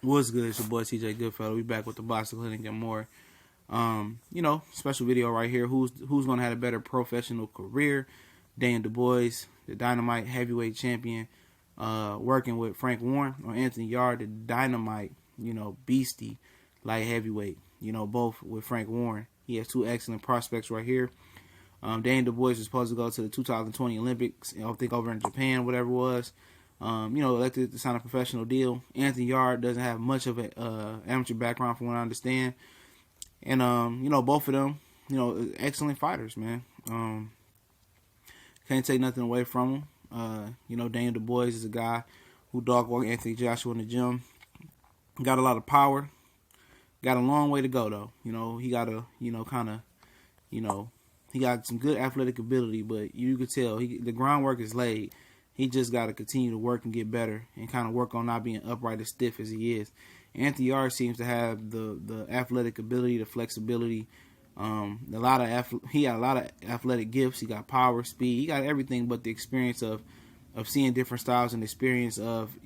What's good? It's your boy TJ Goodfellow. We back with the Boxing Clinic and more. Special video right here. Who's gonna have a better professional career? Daniel Dubois, the Dynamite heavyweight champion, working with Frank Warren, or Anthony Yarde, the Dynamite, beastie light heavyweight. Both with Frank Warren. He has two excellent prospects right here. Daniel Dubois is supposed to go to the 2020 Olympics, I think over in Japan, whatever it was. Elected to sign a professional deal. Anthony Yarde doesn't have much of an amateur background from what I understand. And, both of them, excellent fighters, man. Can't take nothing away from them. Daniel Dubois is a guy who dog walked Anthony Joshua in the gym. Got a lot of power. Got a long way to go, though. He got a, he got some good athletic ability, but you could tell the groundwork is laid. He just got to continue to work and get better and kind of work on not being upright as stiff as he is. Anthony Yarde seems to have the athletic ability, the flexibility. He got a lot of athletic gifts. He got power, speed. He got everything but the experience of seeing different styles and experience of,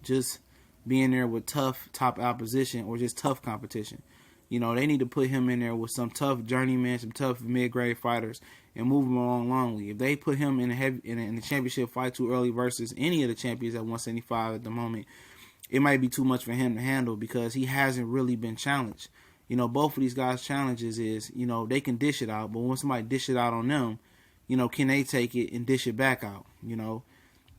just being there with tough top opposition or just tough competition. They need to put him in there with some tough journeymen, some tough mid-grade fighters, and move him along longly. If they put him in the championship fight too early versus any of the champions at 175 at the moment, it might be too much for him to handle because he hasn't really been challenged. Both of these guys' challenges is, they can dish it out, but when somebody dish it out on them, can they take it and dish it back out?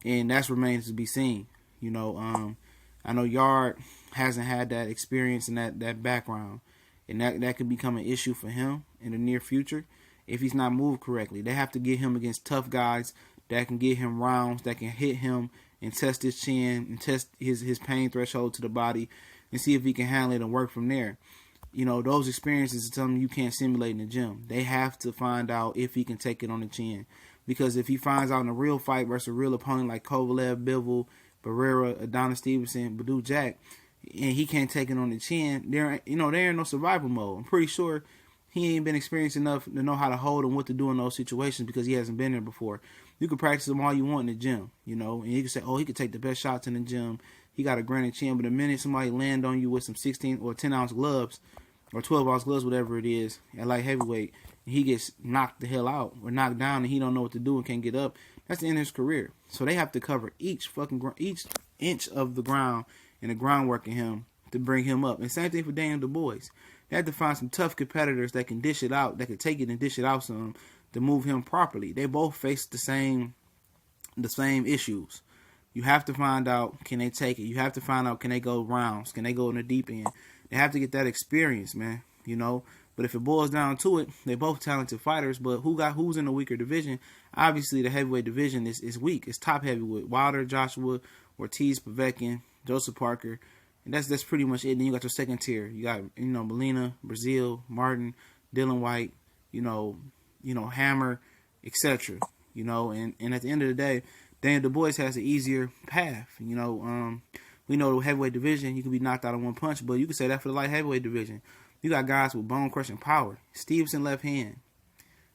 And that remains to be seen. I know Yarde hasn't had that experience and that background. And that could become an issue for him in the near future if he's not moved correctly. They have to get him against tough guys that can get him rounds, that can hit him and test his chin and test his pain threshold to the body and see if he can handle it and work from there. Those experiences are something you can't simulate in the gym. They have to find out if he can take it on the chin. Because if he finds out in a real fight versus a real opponent like Kovalev, Bivol, Barrera, Adonis Stevenson, Badou Jack, and he can't take it on the chin, they're in no survival mode. I'm pretty sure he ain't been experienced enough to know how to hold and what to do in those situations because he hasn't been there before. You can practice him all you want in the gym, and you can say, oh, he could take the best shots in the gym. He got a granite chin, but the minute somebody land on you with some 16 or 10-ounce gloves or 12-ounce gloves, whatever it is, at light heavyweight, and he gets knocked the hell out or knocked down and he don't know what to do and can't get up, that's the end of his career. So they have to cover each inch of the ground and the groundwork in him to bring him up. And same thing for Daniel Dubois. They have to find some tough competitors that can dish it out, that can take it and dish it out some to move him properly. They both face the same issues. You have to find out, can they take it? You have to find out, can they go rounds? Can they go in the deep end? They have to get that experience, man. But if it boils down to it, they're both talented fighters. But who's in the weaker division? Obviously, the heavyweight division is weak. It's top heavyweight. Wilder, Joshua, Ortiz, Povetkin, Joseph Parker, and that's pretty much it. Then you got your second tier. You got Molina, Brazil, Martin, Dylan White, Hammer, etc. And at the end of the day, Daniel Dubois has an easier path. We know the heavyweight division, you can be knocked out in one punch, but you can say that for the light heavyweight division. You got guys with bone crushing power. Stevenson left hand.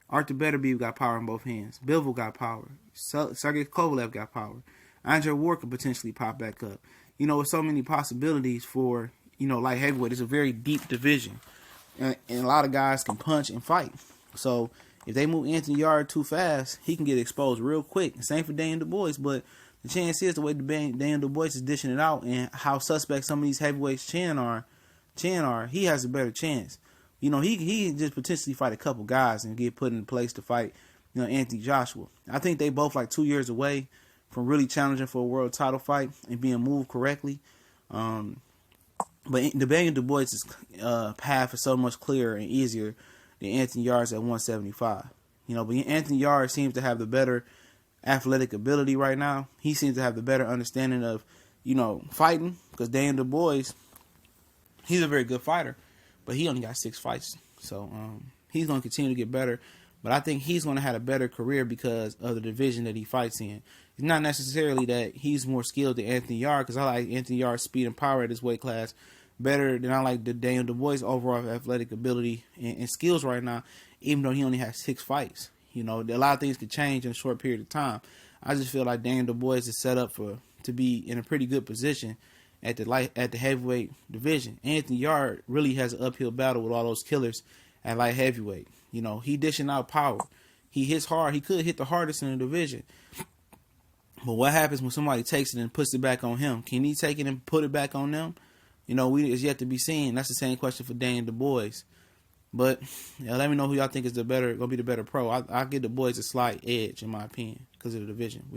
Arthur Beterbiev got power in both hands. Bivol got power. Sergey Kovalev got power. Andre Ward could potentially pop back up. With so many possibilities for, light heavyweight. It's a very deep division. And a lot of guys can punch and fight. So if they move Anthony Yarde too fast, he can get exposed real quick. Same for Daniel Dubois. But the chance is the way Daniel Dubois is dishing it out and how suspect some of these heavyweights chin are, he has a better chance. He can just potentially fight a couple guys and get put in place to fight, Anthony Joshua. I think they both like 2 years away from really challenging for a world title fight and being moved correctly. But the Daniel Dubois' path is so much clearer and easier than Anthony Yarde's at 175. But Anthony Yarde seems to have the better athletic ability right now. He seems to have the better understanding of, fighting, because Daniel Dubois, he's a very good fighter, but he only got 6 fights. So he's going to continue to get better. But I think he's going to have a better career because of the division that he fights in. It's not necessarily that he's more skilled than Anthony Yarde, because I like Anthony Yarde's speed and power at his weight class better than I like the Daniel Dubois' overall athletic ability and skills right now, even though he only has 6 fights. A lot of things could change in a short period of time. I just feel like Daniel Dubois is set up to be in a pretty good position at the heavyweight division. Anthony Yarde really has an uphill battle with all those killers at light heavyweight. You know, he dishing out power. He hits hard. He could hit the hardest in the division. But what happens when somebody takes it and puts it back on him? Can he take it and put it back on them? You know, it's yet to be seen. That's the same question for Daniel Dubois. But let me know who y'all think is gonna be the better pro. I'll give the boys a slight edge in my opinion because of the division.